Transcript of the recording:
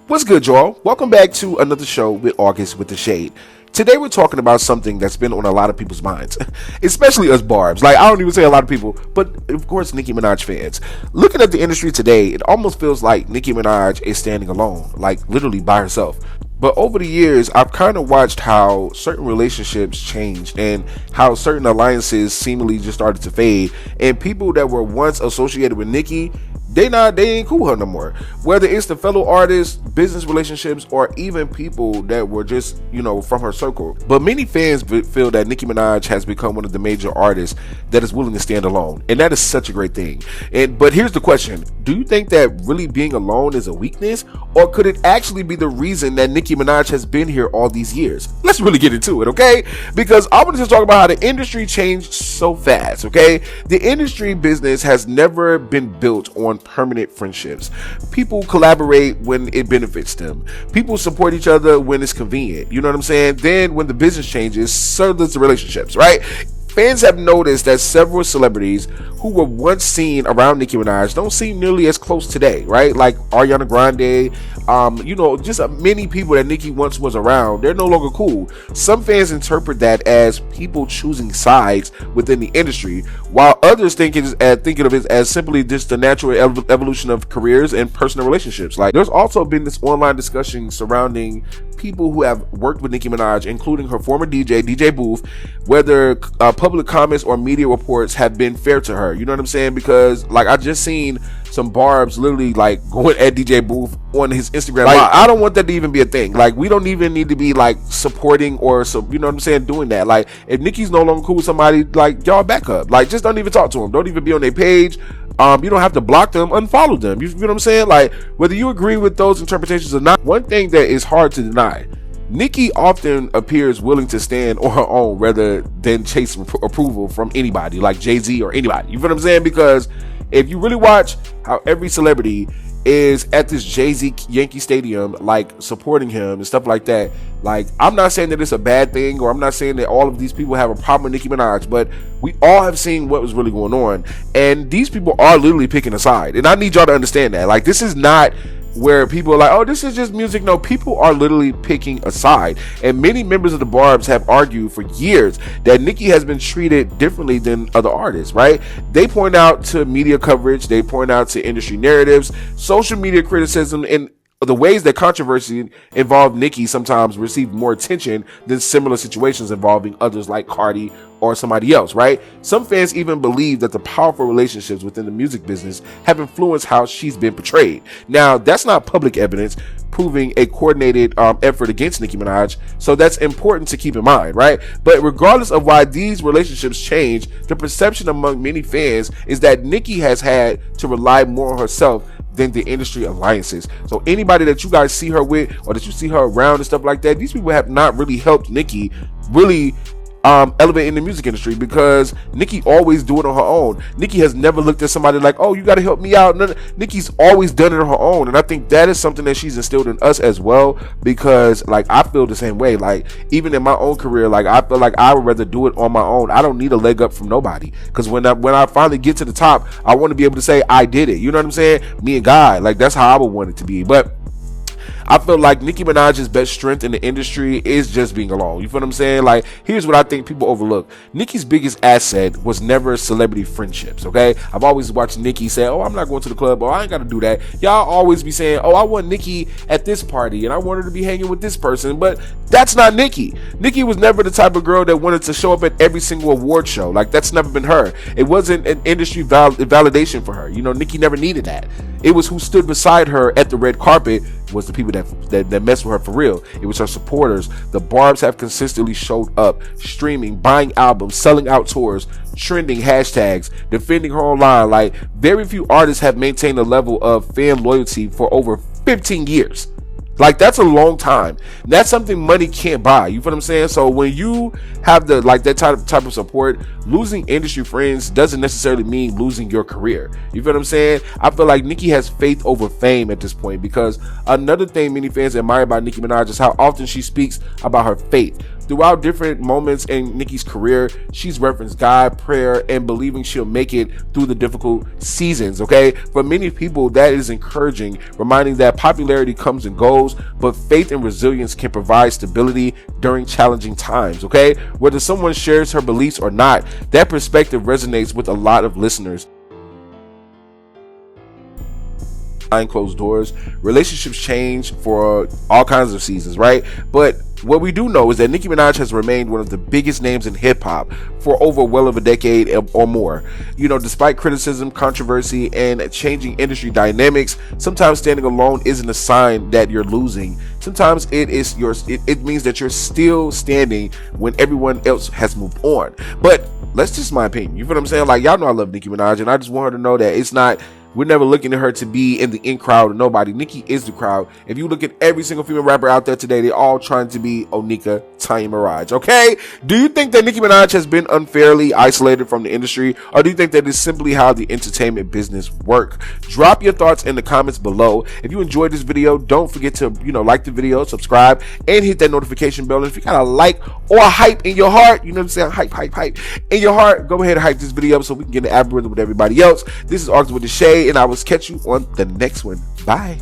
What's good, y'all? Welcome back to another show with August with the Shade. Today we're talking about something that's been on a lot of people's minds, especially us Barbz. Like, I don't even say a lot of people, but of course Nicki Minaj fans. Looking at the industry today, it almost feels like Nicki Minaj is standing alone, like literally by herself. But over the years, I've kind of watched how certain relationships changed and how certain alliances seemingly just started to fade. And people that were once associated with Nicki, they ain't cool with her no more. Whether it's the fellow artists, business relationships, or even people that were just, from her circle. But many fans feel that Nicki Minaj has become one of the major artists that is willing to stand alone. And that is such a great thing. But here's the question. Do you think that really being alone is a weakness? Or could it actually be the reason that Nicki Minaj has been here all these years? Let's really get into it, okay? Because I want to just talk about how the industry changed so fast, okay? The industry business has never been built on permanent friendships. People collaborate when it benefits them. People support each other when it's convenient. You know what I'm saying? Then when the business changes, so does the relationships, right? Fans have noticed that several celebrities who were once seen around Nicki Minaj don't seem nearly as close today, right? Like Ariana Grande, just many people that Nicki once was around, they're no longer cool. Some fans interpret that as people choosing sides within the industry, while others thinking of it as simply just the natural evolution of careers and personal relationships. Like, there's also been this online discussion surrounding people who have worked with Nicki Minaj, including her former DJ Booth, whether public comments or media reports have been fair to her. You know what I'm saying? Because I just seen some Barbz literally going at DJ Booth on his Instagram. I don't want that to even be a thing. We don't even need to be supporting or you know what I'm saying, doing that. If Nicki's no longer cool with somebody, y'all back up. Just don't even talk to them. Don't even be on their page. You don't have to block them, unfollow them. You know what I'm saying? Whether you agree with those interpretations or not, one thing that is hard to deny, Nicki often appears willing to stand on her own rather than chase approval from anybody, like Jay-Z or anybody. You know what I'm saying? Because if you really watch how every celebrity is at this Jay-Z Yankee Stadium, supporting him and stuff like that. I'm not saying that it's a bad thing, or I'm not saying that all of these people have a problem with Nicki Minaj, but we all have seen what was really going on. And these people are literally picking a side. And I need y'all to understand that. This is not where people are oh, this is just music. No, people are literally picking a side. And many members of the Barbz have argued for years that Nicki has been treated differently than other artists, right? They point out to media coverage, they point out to industry narratives, social media criticism, and the ways that controversy involved Nicki sometimes received more attention than similar situations involving others like Cardi or somebody else, right? Some fans even believe that the powerful relationships within the music business have influenced how she's been portrayed. Now, that's not public evidence proving a coordinated effort against Nicki Minaj, so that's important to keep in mind, right? But regardless of why these relationships change, the perception among many fans is that Nicki has had to rely more on herself than the industry alliances. So anybody that you guys see her with, or that you see her around and stuff like that, these people have not really helped Nicki really elevate in the music industry, because Nicki always do it on her own. Nicki has never looked at somebody like, oh, you got to help me out. No, Nicki's always done it on her own, and I think that is something that she's instilled in us as well, because I feel the same way. Even in my own career, I feel like I would rather do it on my own. I don't need a leg up from nobody, because when I finally get to the top, I want to be able to say I did it. You know what I'm saying? Me and God, that's how I would want it to be. But I feel like Nicki Minaj's best strength in the industry is just being alone. You feel what I'm saying? Here's what I think people overlook. Nicki's biggest asset was never celebrity friendships, okay? I've always watched Nicki say, oh, I'm not going to the club, or I ain't got to do that. Y'all always be saying, oh, I want Nicki at this party, and I want her to be hanging with this person, but that's not Nicki. Nicki was never the type of girl that wanted to show up at every single award show. That's never been her. It wasn't an industry validation for her. Nicki never needed that. It was who stood beside her at the red carpet was the people that messed with her for real. It was her supporters. The Barbz have consistently showed up, streaming, buying albums, selling out tours, trending hashtags, defending her online. Very few artists have maintained a level of fan loyalty for over 15 years. That's a long time. That's something money can't buy. You feel what I'm saying? So when you have that type of support, losing industry friends doesn't necessarily mean losing your career. You feel what I'm saying? I feel like Nicki has faith over fame at this point, because another thing many fans admire about Nicki Minaj is how often she speaks about her faith. Throughout different moments in Nicki's career, she's referenced God, prayer, and believing she'll make it through the difficult seasons, okay? For many people, that is encouraging, reminding that popularity comes and goes, but faith and resilience can provide stability during challenging times, okay? Whether someone shares her beliefs or not, that perspective resonates with a lot of listeners. Behind closed doors, relationships change for all kinds of seasons, right? But what we do know is that Nicki Minaj has remained one of the biggest names in hip-hop for over well of a decade or more. You know, despite criticism, controversy, and changing industry dynamics, sometimes standing alone isn't a sign that you're losing. Sometimes it means that you're still standing when everyone else has moved on. But that's just my opinion. You feel what I'm saying? Like, y'all know I love Nicki Minaj, and I just want her to know that it's not, we're never looking at her to be in the in crowd or nobody. Nicki is the crowd. If you look at every single female rapper out there today, they're all trying to be Onika, Tanya Mirage, okay? Do you think that Nicki Minaj has been unfairly isolated from the industry, or do you think that is simply how the entertainment business work? Drop your thoughts in the comments below. If you enjoyed this video, don't forget to, like the video, subscribe, and hit that notification bell. And if you got a like or a hype in your heart, you know what I'm saying? Hype in your heart, go ahead and hype this video up so we can get an algorithm with everybody else. This is Args with the Shade, and I will catch you on the next one. Bye.